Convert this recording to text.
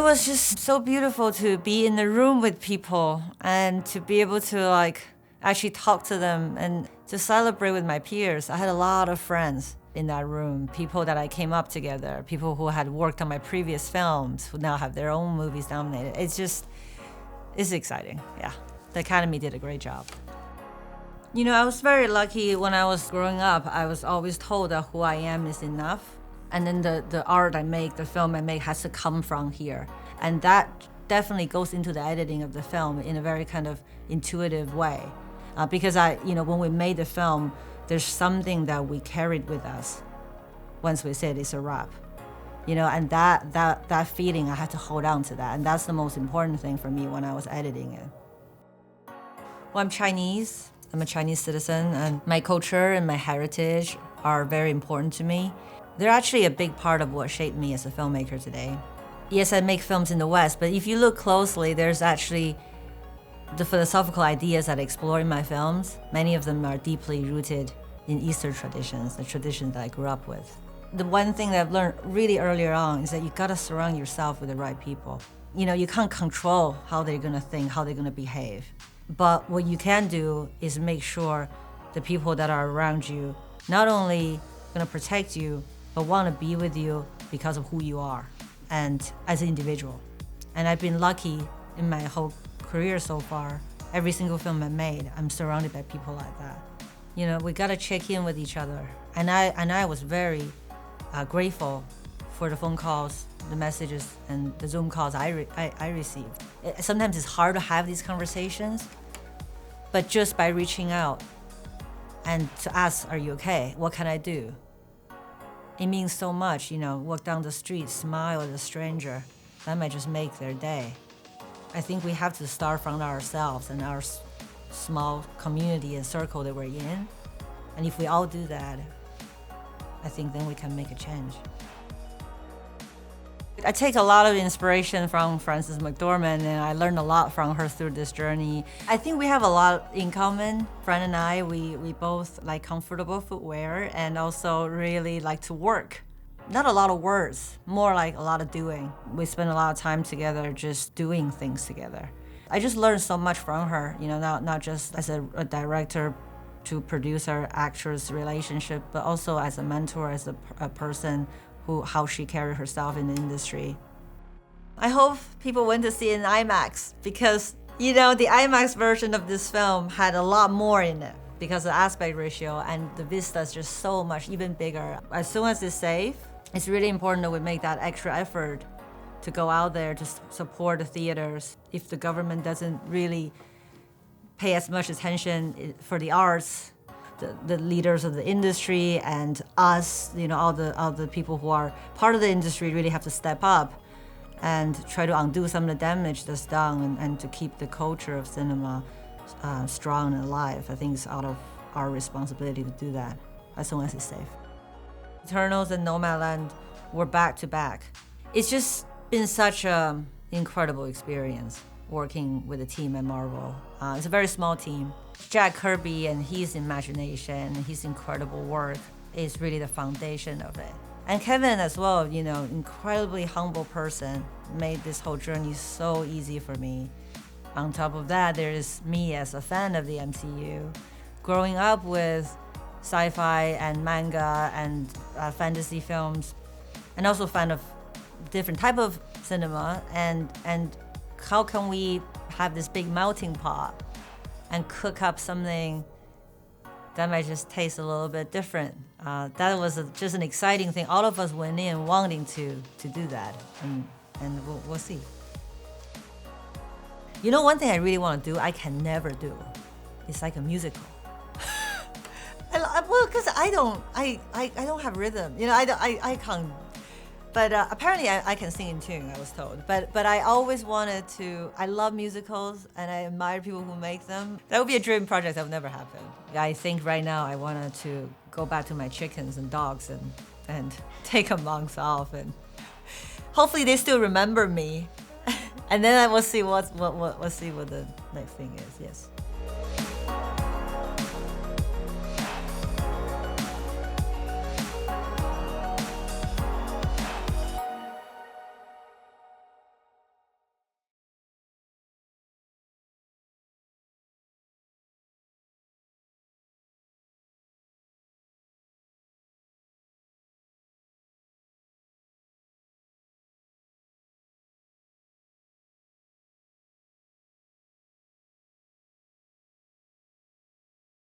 was just so beautiful to be in the room with people and to be able to like actually talk to them and to celebrate with my peers. I had a lot of friends in that room, people that I came up together, people who had worked on my previous films, who now have their own movies nominated. It's exciting, yeah. The Academy did a great job. You know, I was very lucky when I was growing up. I was always told that who I am is enough. And then the art I make, the film I make has to come from here. And that definitely goes into the editing of the film in a very kind of intuitive way. Because when we made the film, there's something that we carried with us once we said it's a wrap. And that feeling, I had to hold on to that. And that's the most important thing for me when I was editing it. Well, I'm Chinese. I'm a Chinese citizen, and my culture and my heritage are very important to me. They're actually a big part of what shaped me as a filmmaker today. Yes, I make films in the West, but if you look closely, there's actually the philosophical ideas that I explore in my films. Many of them are deeply rooted in Eastern traditions, the traditions that I grew up with. The one thing that I've learned really earlier on is that you gotta surround yourself with the right people. You can't control how they're gonna think, how they're gonna behave. But what you can do is make sure the people that are around you not only gonna protect you, but wanna be with you because of who you are and as an individual. And I've been lucky in my whole career so far. Every single film I made, I'm surrounded by people like that. We gotta check in with each other. And I was very grateful for the phone calls, the messages, and the Zoom calls I received. Sometimes it's hard to have these conversations, but just by reaching out and to ask, are you okay? What can I do? It means so much, walk down the street, smile at a stranger. That might just make their day. I think we have to start from ourselves and our small community and circle that we're in. And if we all do that, I think then we can make a change. I take a lot of inspiration from Frances McDormand, and I learned a lot from her through this journey. I think we have a lot in common. Fran and I, we both like comfortable footwear and also really like to work. Not a lot of words, more like a lot of doing. We spend a lot of time together just doing things together. I just learned so much from her, not just as a director to producer, actress relationship, but also as a mentor, as a person, how she carried herself in the industry. I hope people went to see it in IMAX because, the IMAX version of this film had a lot more in it because of the aspect ratio, and the vista is just so much, even bigger. As soon as it's safe, it's really important that we make that extra effort to go out there to support the theaters. If the government doesn't really pay as much attention for the arts, the leaders of the industry and us, all the people who are part of the industry really have to step up and try to undo some of the damage that's done and to keep the culture of cinema strong and alive. I think it's out of our responsibility to do that as soon as it's safe. Eternals and Nomadland were back to back. It's just been such an incredible experience working with the team at Marvel. It's a very small team. Jack Kirby and his imagination, his incredible work is really the foundation of it. And Kevin as well, incredibly humble person, made this whole journey so easy for me. On top of that, there is me as a fan of the MCU. Growing up with sci-fi and manga and fantasy films, and also fan of different type of cinema, and how can we have this big melting pot and cook up something that might just taste a little bit different. That was just an exciting thing. All of us went in wanting to do that, and we'll see. One thing I really want to do, I can never do. It's like a musical. Well, because I don't have rhythm. I can't. But apparently I can sing in tune, I was told. But I always wanted to, I love musicals and I admire people who make them. That would be a dream project that would never happen. I think right now I wanted to go back to my chickens and dogs and take a month off, and hopefully they still remember me. And then I will see we'll see what the next thing is, yes.